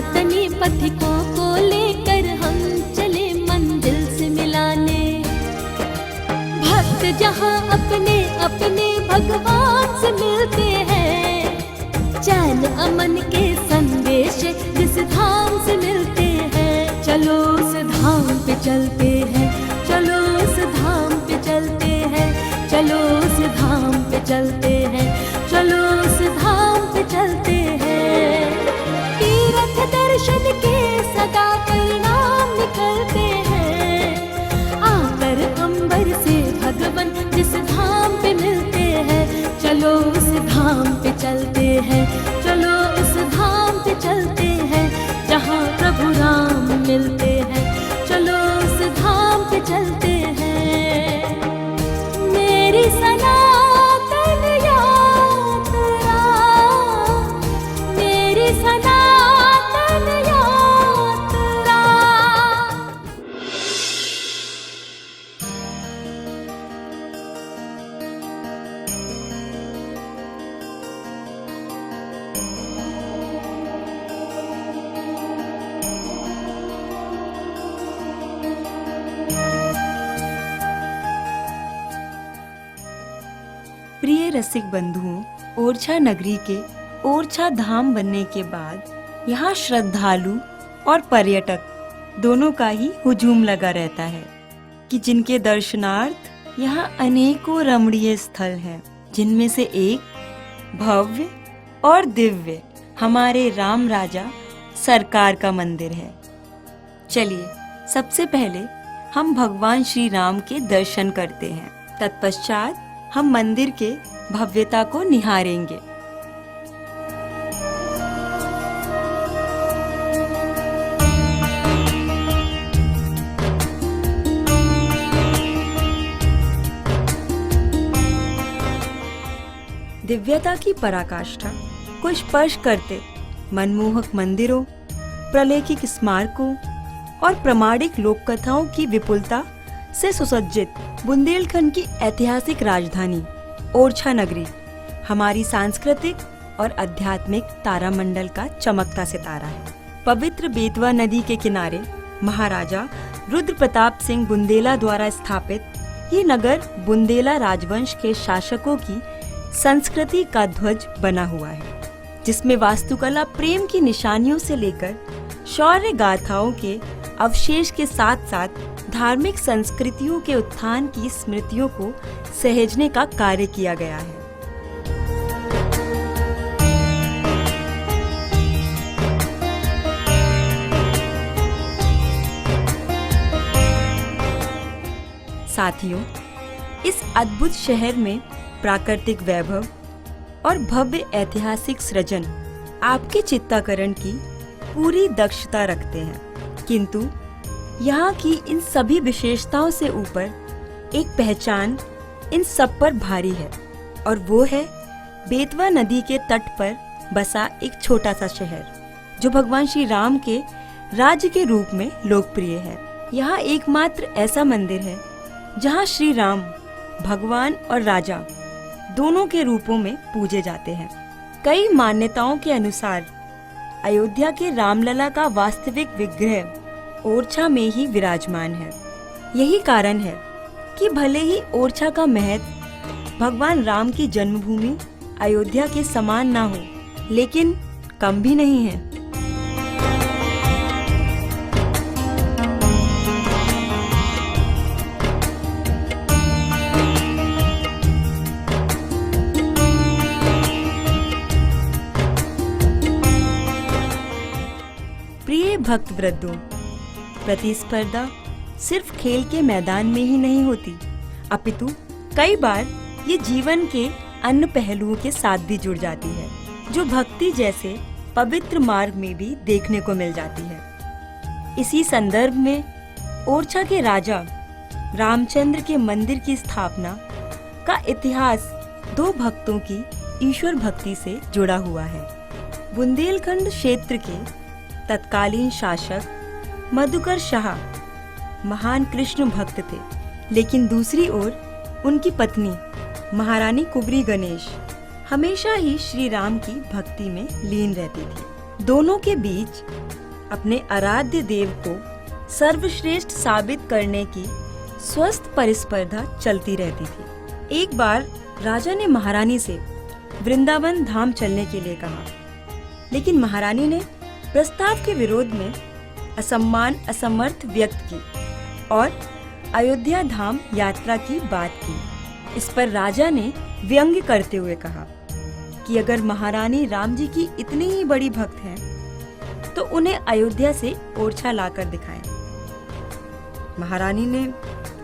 सनातनी पथिकों को लेकर हम चले मंजिल से मिलाने। भक्त जहाँ अपने अपने भगवान से मिलते हैं, चैन अमन के संदेश जिस धाम से मिलते हैं। चलो उस धाम पे चलते हैं, चलो उस धाम पे चलते हैं, चलो उस धाम पे चलते हैं, चलो उस धाम पे चलते हैं। तीर्थ दर्शन के सदा परिणाम निकलते हैं, आकर अंबर से भगवन जिस धाम पे मिलते हैं। चलो उस धाम पे चलते हैं, चलो उस धाम पे चलते हैं, जहाँ प्रभु राम मिलते हैं। चलो उस धाम पे चलते हैं। मेरी सनातन यात्रा, मेरी सनातन यात्रा। प्रिय रसिक बंधुओं, ओरछा नगरी के ओरछा धाम बनने के बाद यहाँ श्रद्धालु और पर्यटक दोनों का ही हुजूम लगा रहता है कि जिनके दर्शनार्थ यहाँ अनेकों रमणीय स्थल हैं, जिनमें से एक भव्य और दिव्य हमारे राम राजा सरकार का मंदिर है। चलिए सबसे पहले हम भगवान श्री राम के दर्शन करते हैं, तत्पश्चात हम मंदिर के भव्यता को निहारेंगे। दिव्यता की पराकाष्ठा को स्पर्श करते मनमोहक मंदिरों, प्रलेखित स्मारकों और प्रामाणिक लोक कथाओं की विपुलता से सुसज्जित बुंदेलखंड की ऐतिहासिक राजधानी ओरछा नगरी हमारी सांस्कृतिक और आध्यात्मिक तारामंडल का चमकता सितारा है। पवित्र बेतवा नदी के किनारे महाराजा रुद्र प्रताप सिंह बुंदेला द्वारा स्थापित ये नगर बुंदेला राजवंश के शासकों की संस्कृति का ध्वज बना हुआ है, जिसमें वास्तुकला प्रेम की निशानियों से लेकर शौर्य गाथाओं के अवशेष के साथ साथ धार्मिक संस्कृतियों के उत्थान की स्मृतियों को सहेजने का कार्य किया गया है। साथियों, इस अद्भुत शहर में प्राकृतिक वैभव और भव्य ऐतिहासिक सृजन आपके चित्ताकर्षण की पूरी दक्षता रखते हैं, किंतु यहाँ की इन सभी विशेषताओं से ऊपर एक पहचान इन सब पर भारी है, और वो है बेतवा नदी के तट पर बसा एक छोटा सा शहर जो भगवान श्री राम के राज्य के रूप में लोकप्रिय है। यहाँ एकमात्र ऐसा मंदिर है जहाँ श्री राम भगवान और राजा दोनों के रूपों में पूजे जाते हैं। कई मान्यताओं के अनुसार अयोध्या के रामलला का वास्तविक विग्रह ओरछा में ही विराजमान है। यही कारण है कि भले ही ओरछा का महत्व भगवान राम की जन्मभूमि अयोध्या के समान ना हो, लेकिन कम भी नहीं है। प्रिय भक्त वृद्धों, प्रतिस्पर्धा सिर्फ खेल के मैदान में ही नहीं होती, अपितु कई बार ये जीवन के अन्य पहलुओं के साथ भी जुड़ जाती है, जो भक्ति जैसे पवित्र मार्ग में भी देखने को मिल जाती है। इसी संदर्भ में ओरछा के राजा रामचंद्र के मंदिर की स्थापना का इतिहास दो भक्तों की ईश्वर भक्ति से जुड़ा हुआ है। बुंदेलखंड क्षेत्र के तत्कालीन शासक मधुकर शाह महान कृष्ण भक्त थे, लेकिन दूसरी ओर उनकी पत्नी महारानी कुबरी गणेश हमेशा ही श्री राम की भक्ति में लीन रहती थी। दोनों के बीच अपने आराध्य देव को सर्वश्रेष्ठ साबित करने की स्वस्थ परिस्पर्धा चलती रहती थी। एक बार राजा ने महारानी से वृंदावन धाम चलने के लिए कहा, लेकिन महारानी ने प्रस्ताव के विरोध में असमर्थ व्यक्त की और अयोध्या धाम यात्रा की बात की। इस पर राजा ने व्यंग्य करते हुए कहा कि अगर महारानी राम जी की इतनी ही बड़ी भक्त हैं, तो उन्हें अयोध्या से ओरछा लाकर दिखाएं। महारानी ने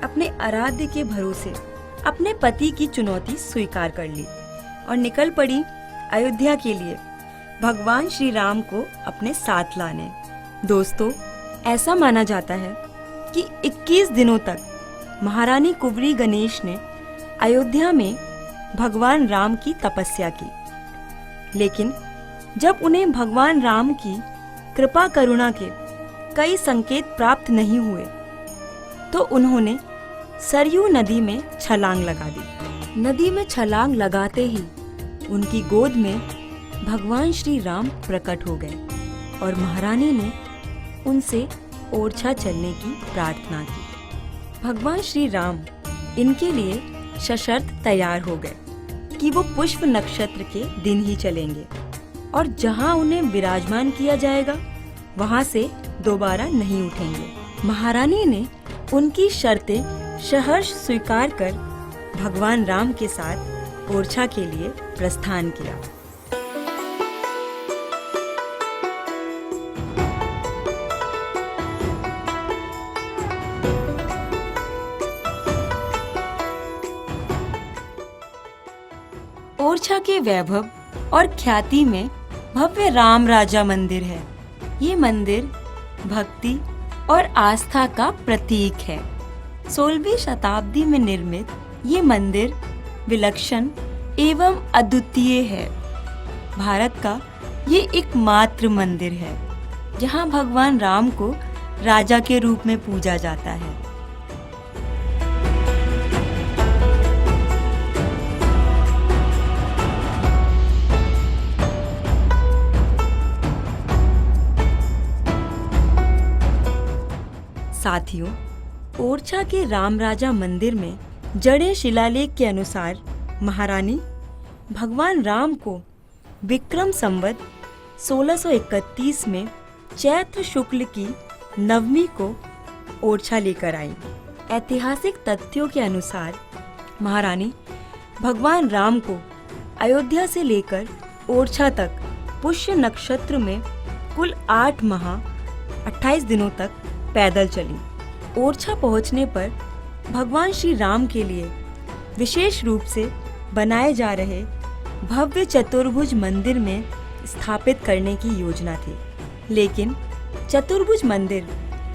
अपने आराध्य के भरोसे अपने पति की चुनौती स्वीकार कर ली और निकल पड़ी अयोध्या के लिए भगवान श्री राम को अपने साथ लाने। दोस्तों, ऐसा माना जाता है कि 21 दिनों तक महारानी कुंवरी गणेश ने अयोध्या में भगवान राम की तपस्या की, लेकिन जब उन्हें भगवान राम की कृपा करुणा के कई संकेत प्राप्त नहीं हुए, तो उन्होंने सरयू नदी में छलांग लगा दी। नदी में छलांग लगाते ही उनकी गोद में भगवान श्री राम प्रकट हो गए और महारानी ने उनसे ओरछा चलने की प्रार्थना की। भगवान श्री राम इनके लिए सशर्त तैयार हो गए कि वो पुष्प नक्षत्र के दिन ही चलेंगे और जहां उन्हें विराजमान किया जाएगा वहां से दोबारा नहीं उठेंगे। महारानी ने उनकी शर्तें सहर्ष स्वीकार कर भगवान राम के साथ ओरछा के लिए प्रस्थान किया। ओरछा के वैभव और ख्याति में भव्य राम राजा मंदिर है। ये मंदिर भक्ति और आस्था का प्रतीक है। 16वीं शताब्दी में निर्मित ये मंदिर विलक्षण एवं अद्वितीय है। भारत का ये एकमात्र मंदिर है जहाँ भगवान राम को राजा के रूप में पूजा जाता है। साथियों, ओरछा के राम राजा मंदिर में जड़े शिलालेख के अनुसार महारानी भगवान राम को विक्रम संवत 1631 में चैत्र शुक्ल की नवमी को ओरछा लेकर आई। ऐतिहासिक तथ्यों के अनुसार महारानी भगवान राम को अयोध्या से लेकर ओरछा तक पुष्य नक्षत्र में कुल 8 माह 28 दिनों तक पैदल चली। ओरछा पहुंचने पर भगवान श्री राम के लिए विशेष रूप से बनाए जा रहे भव्य चतुर्भुज मंदिर में स्थापित करने की योजना थी, लेकिन चतुर्भुज मंदिर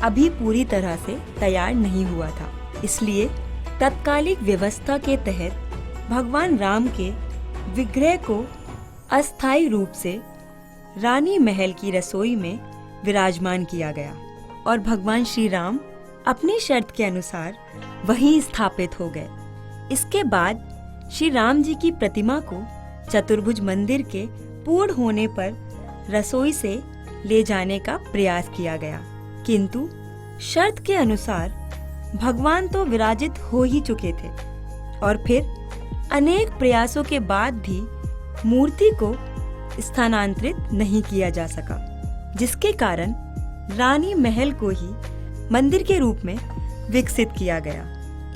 अभी पूरी तरह से तैयार नहीं हुआ था। इसलिए तत्कालिक व्यवस्था के तहत भगवान राम के विग्रह को अस्थायी रूप से रानी महल की रसोई में विराजमान किया गया और भगवान श्री राम अपनी शर्त के अनुसार वहीं स्थापित हो गए। इसके बाद श्री राम जी की प्रतिमा को चतुर्भुज मंदिर के पूर्ण होने पर रसोई से ले जाने का प्रयास किया गया, किंतु शर्त के अनुसार भगवान तो विराजित हो ही चुके थे और फिर अनेक प्रयासों के बाद भी मूर्ति को स्थानांतरित नहीं किया जा सका, जिसके कारण रानी महल को ही मंदिर के रूप में विकसित किया गया।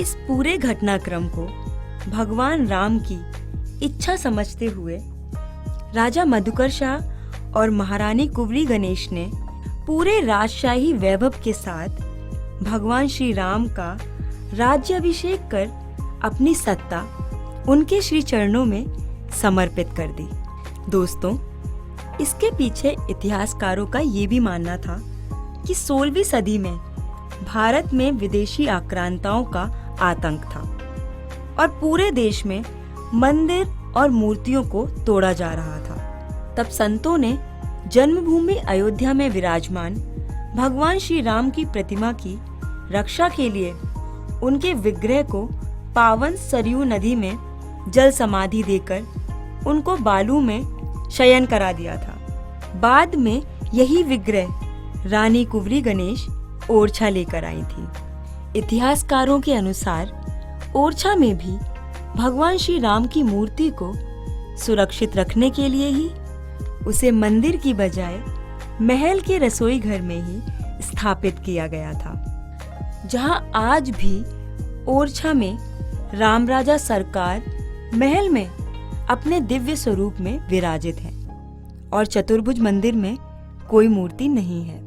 इस पूरे घटनाक्रम को भगवान राम की इच्छा समझते हुए राजा मधुकर शाह और महारानी कुंवरी गणेश ने पूरे राजशाही वैभव के साथ भगवान श्री राम का राज्याभिषेक कर अपनी सत्ता उनके श्री चरणों में समर्पित कर दी। दोस्तों, इसके पीछे इतिहासकारों का ये भी मानना था कि 16वीं सदी में भारत में विदेशी आक्रांताओं का आतंक था और पूरे देश में मंदिर और मूर्तियों को तोड़ा जा रहा था। तब संतों ने जन्मभूमि अयोध्या में विराजमान भगवान श्री राम की प्रतिमा की रक्षा के लिए उनके विग्रह को पावन सरयू नदी में जल समाधि देकर उनको बालू में शयन करा दिया था बाद में यही विग्रह रानी कुंवरी गणेश ओरछा लेकर आई थी। इतिहासकारों के अनुसार ओरछा में भी भगवान श्री राम की मूर्ति को सुरक्षित रखने के लिए ही उसे मंदिर की बजाय महल के रसोई घर में ही स्थापित किया गया था, जहां आज भी ओरछा में राम राजा सरकार महल में अपने दिव्य स्वरूप में विराजित हैं और चतुर्भुज मंदिर में कोई मूर्ति नहीं है।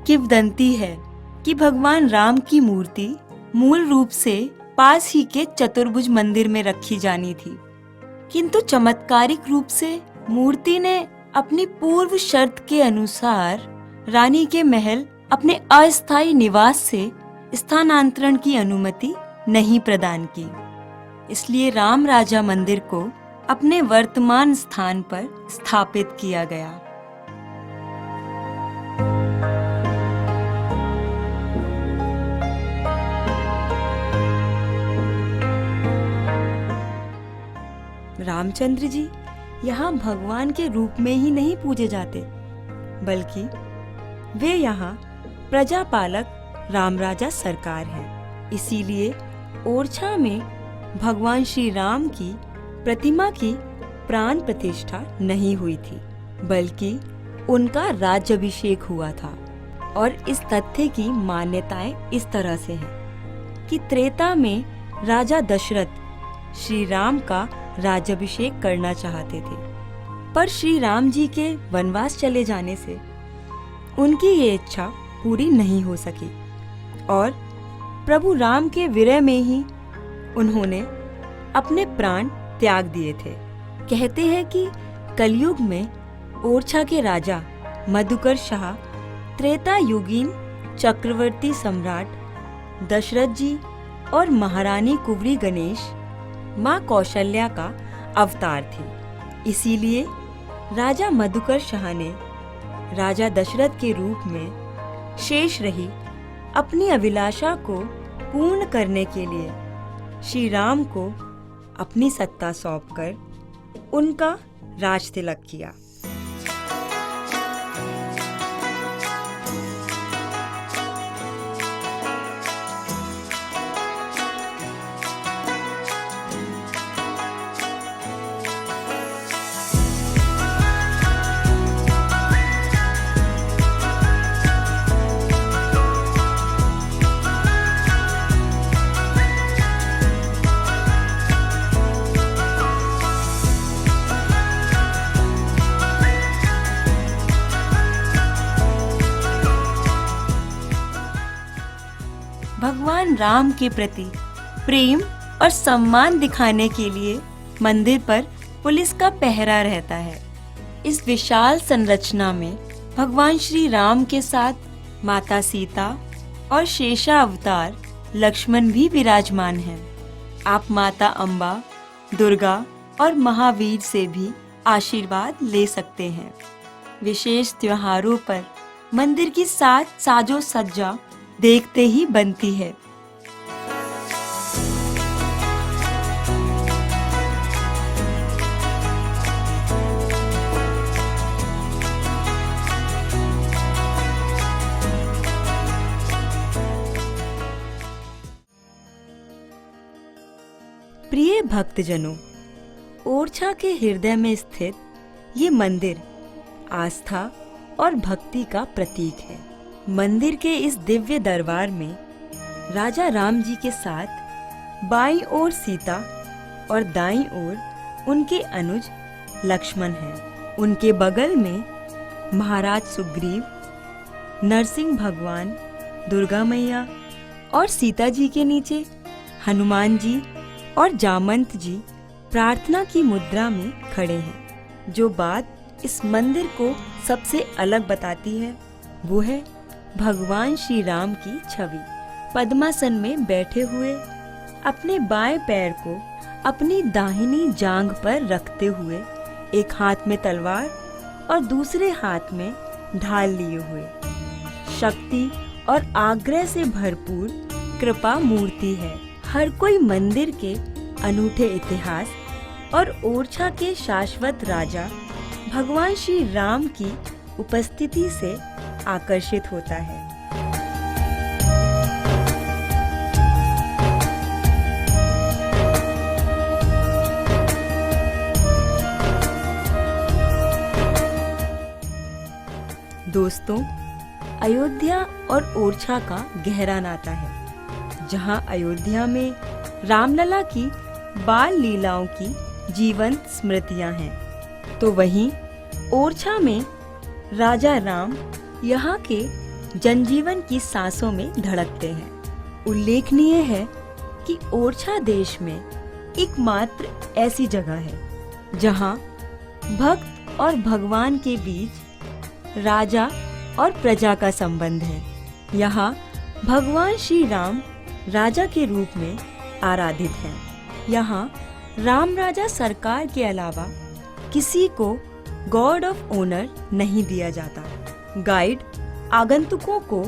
किंवदंती है कि भगवान राम की मूर्ति मूल रूप से पास ही के चतुर्भुज मंदिर में रखी जानी थी, किंतु चमत्कारिक रूप से मूर्ति ने अपनी पूर्व शर्त के अनुसार रानी के महल अपने अस्थायी निवास से स्थानांतरण की अनुमति नहीं प्रदान की। इसलिए राम राजा मंदिर को अपने वर्तमान स्थान पर स्थापित किया गया। रामचंद्र जी यहाँ भगवान के रूप में ही नहीं पूजे जाते, बल्कि वे यहाँ प्रजापालक राम राजा सरकार हैं। इसीलिए ओरछा में भगवान श्री राम की प्रतिमा की प्राण प्रतिष्ठा नहीं हुई थी, बल्कि उनका राज्याभिषेक हुआ था। और इस तथ्य की मान्यताएं इस तरह से हैं कि त्रेता में राजा दशरथ श्री राम का राज्याभिषेक करना चाहते थे, पर श्री राम जी के वनवास चले जाने से उनकी ये इच्छा पूरी नहीं हो सकी और प्रभु राम के विरह में ही उन्होंने अपने प्राण त्याग दिए थे। कहते हैं कि कलयुग में ओरछा के राजा मधुकर शाह त्रेता युगीन चक्रवर्ती सम्राट दशरथ जी और महारानी कुंवरी गणेश माँ कौशल्या का अवतार थे। इसीलिए राजा मधुकर शाह ने राजा दशरथ के रूप में शेष रही अपनी अभिलाषा को पूर्ण करने के लिए श्री राम को अपनी सत्ता सौंपकर उनका राज तिलक किया। भगवान राम के प्रति प्रेम और सम्मान दिखाने के लिए मंदिर पर पुलिस का पहरा रहता है। इस विशाल संरचना में भगवान श्री राम के साथ माता सीता और शेषा अवतार लक्ष्मण भी विराजमान हैं। आप माता अम्बा, दुर्गा और महावीर से भी आशीर्वाद ले सकते हैं। विशेष त्योहारों पर मंदिर की साजो सज्जा देखते ही बनती है। प्रिय भक्तजनों, ओरछा के हृदय में स्थित ये मंदिर आस्था और भक्ति का प्रतीक है। मंदिर के इस दिव्य दरबार में राजा राम जी के साथ बाईं ओर सीता और दाईं ओर उनके अनुज लक्ष्मण हैं। उनके बगल में महाराज सुग्रीव, नरसिंह भगवान, दुर्गा मैया और सीता जी के नीचे हनुमान जी और जामंत जी प्रार्थना की मुद्रा में खड़े हैं। जो बात इस मंदिर को सबसे अलग बताती है वो है भगवान श्री राम की छवि पद्मासन में बैठे हुए अपने बाएं पैर को अपनी दाहिनी जांघ पर रखते हुए, एक हाथ में तलवार और दूसरे हाथ में ढाल लिए हुए, शक्ति और आग्रह से भरपूर कृपा मूर्ति है। हर कोई मंदिर के अनूठे इतिहास और ओरछा के शाश्वत राजा भगवान श्री राम की उपस्थिति से आकर्षित होता है। दोस्तों, अयोध्या और ओरछा का गहरा नाता है। जहां अयोध्या में रामलला की बाल लीलाओं की जीवंत स्मृतियां हैं, तो वहीं ओरछा में राजा राम यहाँ के जनजीवन की सांसों में धड़कते हैं। उल्लेखनीय है कि ओरछा देश में एकमात्र ऐसी जगह है जहाँ भक्त और भगवान के बीच राजा और प्रजा का संबंध है। यहाँ भगवान श्री राम राजा के रूप में आराधित हैं। यहाँ राम राजा सरकार के अलावा किसी को गॉड ऑफ ऑनर नहीं दिया जाता। गाइड आगंतुकों को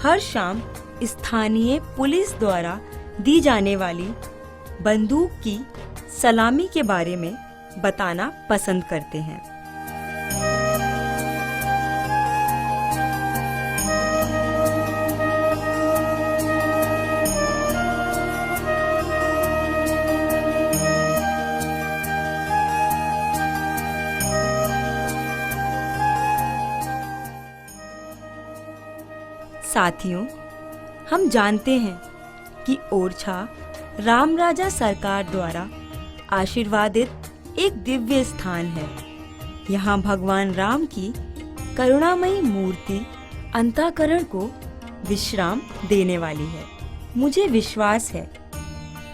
हर शाम स्थानीय पुलिस द्वारा दी जाने वाली बंदूक की सलामी के बारे में बताना पसंद करते हैं। साथियों, हम जानते हैं कि ओरछा राम राजा सरकार द्वारा आशीर्वादित एक दिव्य स्थान है। यहाँ भगवान राम की करुणामयी मूर्ति अंतःकरण को विश्राम देने वाली है। मुझे विश्वास है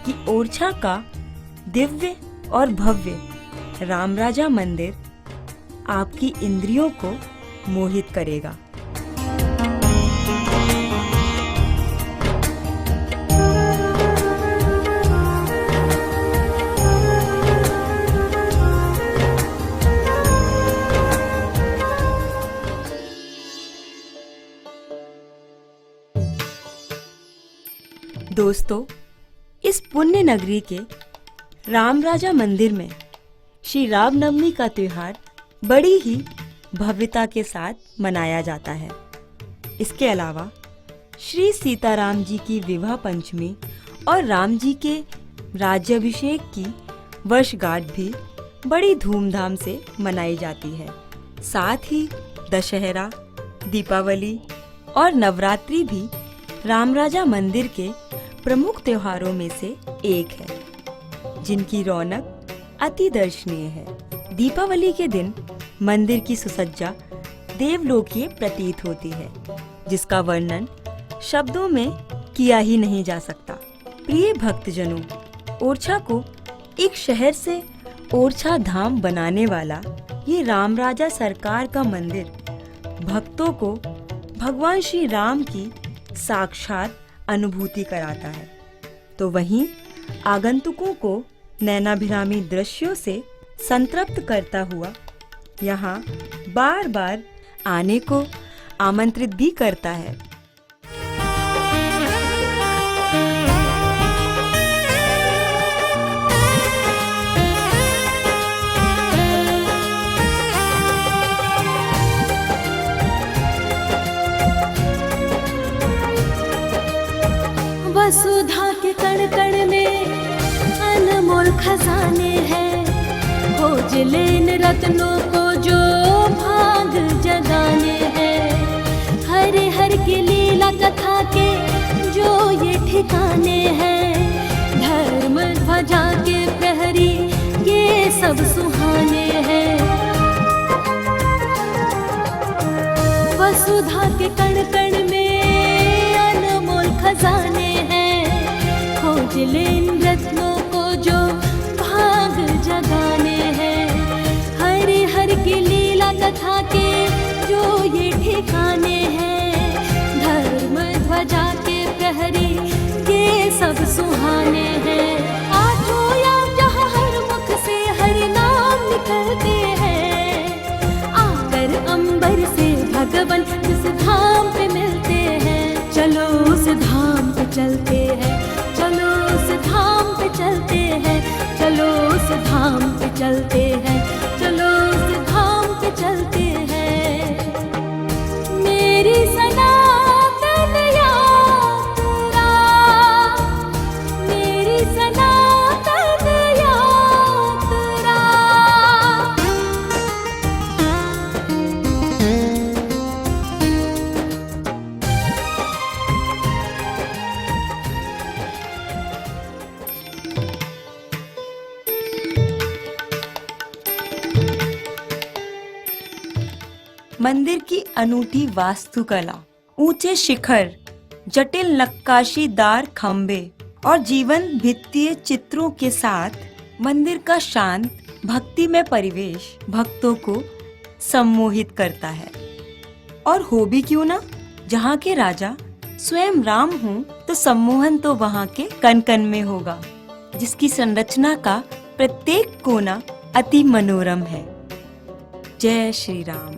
कि ओरछा का दिव्य और भव्य राम राजा मंदिर आपकी इंद्रियों को मोहित करेगा। दोस्तों, इस पुण्य नगरी के राम राजा मंदिर में श्री रामनवमी का त्योहार बड़ी ही भव्यता के साथ मनाया जाता है। इसके अलावा श्री सीताराम जी की विवाह पंचमी और राम जी के राज्याभिषेक की वर्षगांठ भी बड़ी धूमधाम से मनाई जाती है। साथ ही दशहरा, दीपावली और नवरात्रि भी राम राजा मंदिर के प्रमुख त्योहारों में से एक है, जिनकी रौनक अति दर्शनीय है। दीपावली के दिन मंदिर की सुसज्जा देवलोकीय प्रतीत होती है, जिसका वर्णन शब्दों में किया ही नहीं जा सकता। प्रिय भक्तजनों, ओरछा को एक शहर से ओरछा धाम बनाने वाला ये राम राजा सरकार का मंदिर भक्तों को भगवान श्री राम की साक्षात अनुभूति कराता है, तो वहीं आगंतुकों को नैनाभिरामी दृश्यों से संतृप्त करता हुआ यहाँ बार बार आने को आमंत्रित भी करता है। वसुधा के कण कण में अनमोल खजाने हैं, खोज लेन रत्नों को जो भाग जगाने हैं। हरे हर की लीला कथा के जो ये ठिकाने हैं, धर्म ध्वजा के प्रहरी ये सब सुहाने हैं। वसुधा के कण कण में अनमोल खजाने हैं, खोज लेन रत्नों को जो भाग जगाने हैं। हरि हर की लीला कथा के जो ये ठिकाने हैं, धर्म ध्वजा के प्रहरी ये सब सुहाने हैं। आठों याम जहाँ हर मुख से हरि नाम निकलते हैं, आकर अंबर से भगवन जिस धाम पे मिलते चलते हैं, चलो उस धाम पे चलते हैं, चलो उस धाम पे चलते हैं, चलो उस धाम पे चलते हैं। मेरी सनातन यात्रा, मेरी सनातन यात्रा। मंदिर की अनूठी वास्तुकला, ऊंचे शिखर, जटिल नक्काशीदार खंभे और जीवन भित्तीय चित्रों के साथ मंदिर का शांत भक्तिमय परिवेश भक्तों को सम्मोहित करता है। और हो भी क्यों ना, जहाँ के राजा स्वयं राम हों तो सम्मोहन तो वहाँ के कण कण में होगा, जिसकी संरचना का प्रत्येक कोना अति मनोरम है। जय श्री राम।